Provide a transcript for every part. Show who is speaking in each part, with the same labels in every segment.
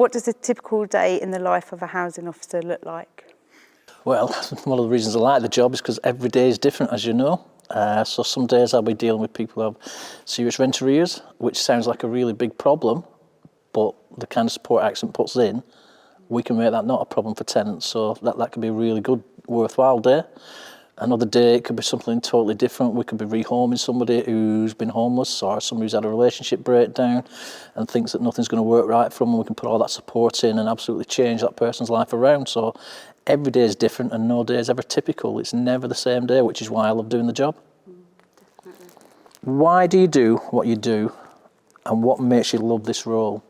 Speaker 1: What does a typical day in the life of a housing officer look like?
Speaker 2: Well, one of the reasons I like the job is because every day is different, as you know. So some days I'll be dealing with people who have serious rent arrears, which sounds like a really big problem, but the kind of support Accent puts in, we can make that not a problem for tenants. So that can be a really good, worthwhile day. Another day, it could be something totally different. We could be rehoming somebody who's been homeless or somebody who's had a relationship breakdown and thinks that nothing's going to work right for them. We can put all that support in and absolutely change that person's life around. So every day is different and no day is ever typical. It's never the same day, which is why I love doing the job.
Speaker 1: Definitely.
Speaker 2: Why do you do what you do and what makes you love this role?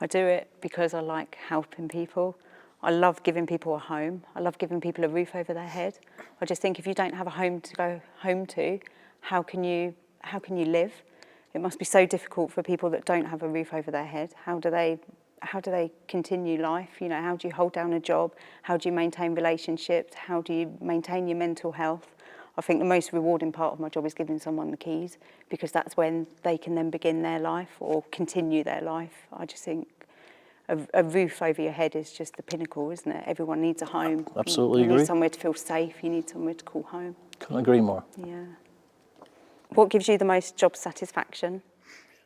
Speaker 1: I do it because I like helping people. I love giving people a home. I love giving people a roof over their head. I just think if you don't have a home to go home to, how can you live? It must be so difficult for people that don't have a roof over their head. How do they continue life? You know, how do you hold down a job? How do you maintain relationships? How do you maintain your mental health? I think the most rewarding part of my job is giving someone the keys, because that's when they can then begin their life or continue their life. I just think a roof over your head is just the pinnacle, isn't it? Everyone needs a home.
Speaker 2: Absolutely
Speaker 1: you
Speaker 2: agree.
Speaker 1: need somewhere to feel safe. You need somewhere to call home.
Speaker 2: Couldn't agree more.
Speaker 1: Yeah. What gives you the most job satisfaction?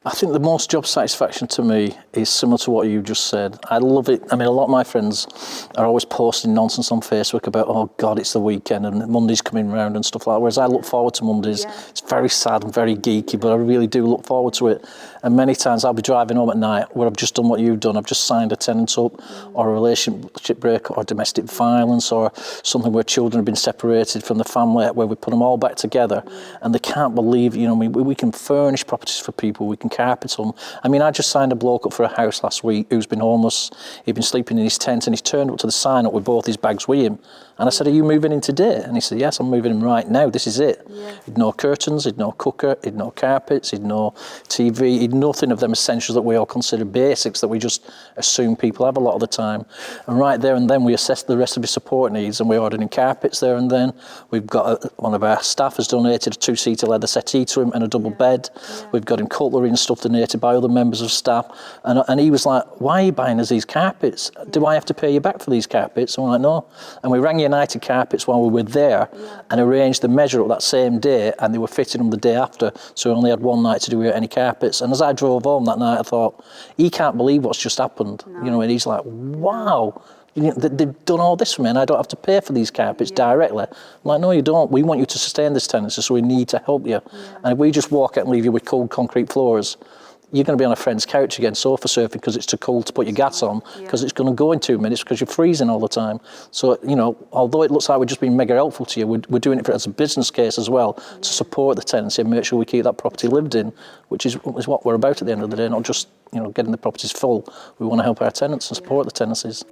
Speaker 2: I think the most job satisfaction to me is similar to what you just said. I love it. I mean, a lot of my friends are always posting nonsense on Facebook about, oh God, it's the weekend and Monday's coming round and stuff like that. Whereas I look forward to Mondays. Yeah. It's very sad and very geeky, but I really do look forward to it. And many times I'll be driving home at night where I've just done what you've done. I've just signed a tenant up or a relationship break or domestic violence or something where children have been separated from the family, where we put them all back together and they can't believe, you know, we can furnish properties for people, we can carpet them. I mean, I just signed a bloke up for a house last week who's been homeless. He'd been sleeping in his tent and he's turned up to the sign up with both his bags with him. And I said, are you moving in today? And he said, yes, I'm moving in right now. This is it. Yeah. He'd no curtains, he'd no cooker, he'd no carpets, he'd no TV, he'd nothing of them essentials that we all consider basics that we just assume people have a lot of the time. And right there and then we assessed the rest of his support needs and we ordered him carpets there and then. We've got one of our staff has donated a 2-seater leather settee to him and a double bed. Yeah. We've got him cutlery and stuff donated by other members of staff. And he was like, why are you buying us these carpets? Do I have to pay you back for these carpets? And we're like, no. And we rang United Carpets while we were there and arranged the measure up that same day, and they were fitting them the day after, so we only had one night to do without any carpets. And as I drove home that night, I thought, he can't believe what's just happened. No. You know, and he's like, wow. You know, they've done all this for me and I don't have to pay for these carpets directly. I'm like, no, you don't. We want you to sustain this tenancy, so we need to help you. And if we just walk out and leave you with cold concrete floors, you're going to be on a friend's couch again, sofa surfing, because it's too cold to put your gas on, because it's going to go in 2 minutes because you're freezing all the time. So, you know, although it looks like we're just being mega helpful to you, we're doing it as a business case as well, to support the tenancy and make sure we keep that property lived in, which is what we're about at the end of the day, not just, you know, getting the properties full. We want to help our tenants and support the tenancies.